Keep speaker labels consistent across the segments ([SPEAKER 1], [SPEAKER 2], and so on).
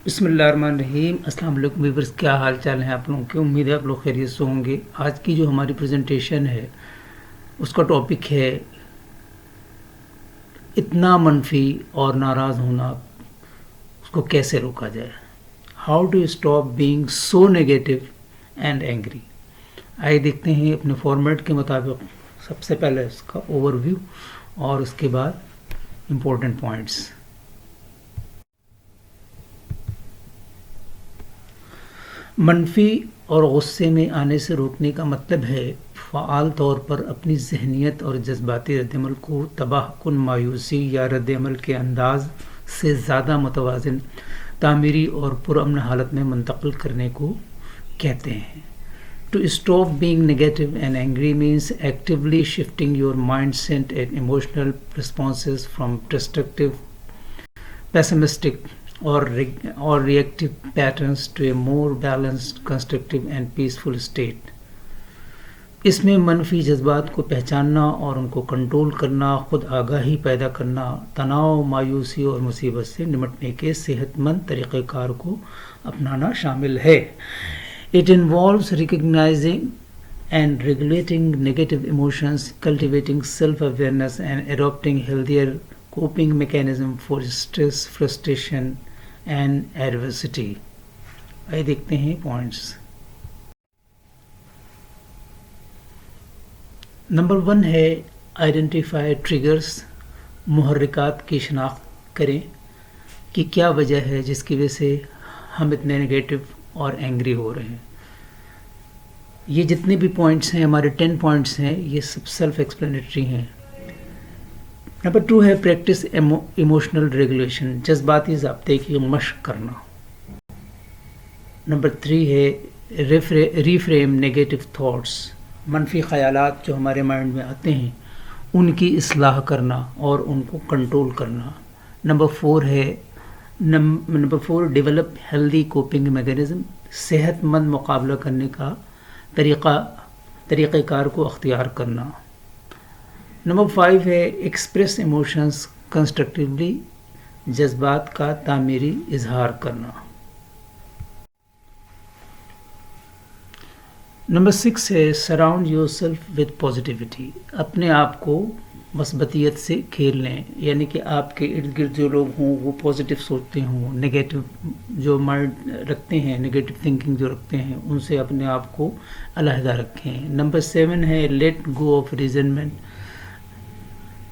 [SPEAKER 1] بسم اللہ الرحمن الرحیم. السلام علیکم ویورز، کیا حال چال ہیں آپ لوگوں کے؟ امید ہے آپ لوگ خیریت سے ہوں گے. آج کی جو ہماری پریزنٹیشن ہے اس کا ٹاپک ہے اتنا منفی اور ناراض ہونا، اس کو کیسے روکا جائے. How to stop being so negative and angry. آئیے دیکھتے ہیں اپنے فارمیٹ کے مطابق. سب سے پہلے اس کا اوور ویو اور اس کے بعد امپورٹنٹ پوائنٹس. منفی اور غصے میں آنے سے روکنے کا مطلب ہے فعال طور پر اپنی ذہنیت اور جذباتی رد عمل کو تباہ کن مایوسی یا رد عمل کے انداز سے زیادہ متوازن، تعمیری اور پرامن حالت میں منتقل کرنے کو کہتے ہیں. To stop being negative and angry means actively shifting your mindset and emotional responses from destructive, pessimistic, or reactive patterns to a more balanced, constructive and peaceful state. اس میں منفی جذبات کو پہچاننا اور ان کو کنٹرول کرنا، خود آگاہی پیدا کرنا، تناؤ، مایوسی اور مصیبت سے نمٹنے کے صحت مند طریقہ کار کو اپنانا شامل ہے. It involves recognizing and regulating negative emotions, cultivating self-awareness and adopting healthier coping mechanism for stress, frustration and adversity. آئیے دیکھتے ہیں پوائنٹس. نمبر 1 ہے آئیڈینٹیفائی ٹریگرز. محرکات کی شناخت کریں کہ کیا وجہ ہے جس کی وجہ سے ہم اتنے نگیٹو اور اینگری ہو رہے ہیں. یہ جتنے بھی پوائنٹس ہیں، ہمارے 10 پوائنٹس ہیں، یہ سب سیلف ایکسپلینیٹری ہیں. نمبر 2 ہے پریکٹس ایموشنل ریگولیشن، جذباتی ضابطے کی مشق کرنا. نمبر 3 ہے ریفریم نیگیٹو تھاٹس، منفی خیالات جو ہمارے مائنڈ میں آتے ہیں ان کی اصلاح کرنا اور ان کو کنٹرول کرنا. Number 4 develop healthy coping mechanism, صحت مند مقابلہ کرنے کا طریقہ کار کو اختیار کرنا. نمبر 5 ہے ایکسپریس ایموشنز کنسٹرکٹیولی، جذبات کا تعمیری اظہار کرنا. نمبر 6 ہے surround your self with positivity, اپنے آپ کو مثبتیت سے کھیل لیں، یعنی کہ آپ کے ارد گرد جو لوگ ہوں وہ پازیٹیو سوچتے ہوں، نگیٹو جو مائنڈ رکھتے ہیں، نگیٹو تھنکنگ جو رکھتے ہیں، ان سے اپنے آپ کو علیحدہ رکھیں. نمبر 7 ہے لیٹ گو آف ریزنمنٹ،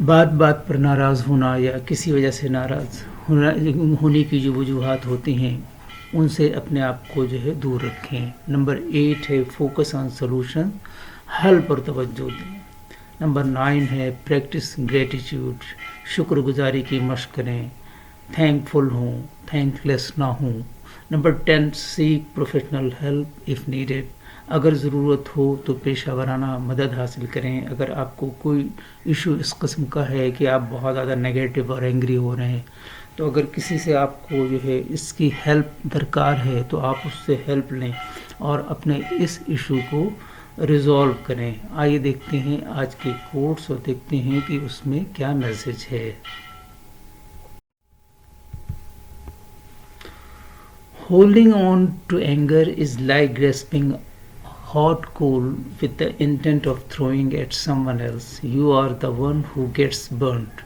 [SPEAKER 1] بات پر ناراض ہونا یا کسی وجہ سے ناراض ہونے کی جو وجوہات ہوتی ہیں ان سے اپنے آپ کو جو ہے دور رکھیں. نمبر 8 ہے فوکس آن سولوشن، حل پر توجہ دیں. نمبر 9 ہے پریکٹس گریٹیٹیوڈ، شکر گزاری کی مشق کریں، تھینک فل ہوں، تھینک لیس نہ ہوں. Number 10 seek professional help if needed, اگر ضرورت ہو تو پیشہ ورانہ مدد حاصل کریں. اگر آپ کو کوئی ایشو اس قسم کا ہے کہ آپ بہت زیادہ نیگیٹو اور اینگری ہو رہے ہیں، تو اگر کسی سے آپ کو جو ہے اس کی ہیلپ درکار ہے تو آپ اس سے ہیلپ لیں اور اپنے اس ایشو کو ریزالو کریں. آئیے دیکھتے ہیں آج کے کوٹس اور دیکھتے ہیں کہ اس میں کیا میسج ہے. Holding on to anger is like grasping hot coal with the intent of throwing at someone else. You are the one who gets burnt.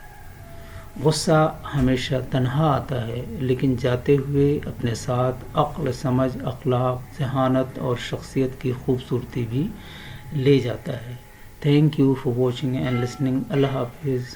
[SPEAKER 1] غصہ ہمیشہ تنہا آتا ہے لیکن جاتے ہوئے اپنے ساتھ عقل، سمجھ، اخلاق، ذہانت اور شخصیت کی خوبصورتی بھی لے جاتا ہے. Thank you for watching and listening. اللہ حافظ.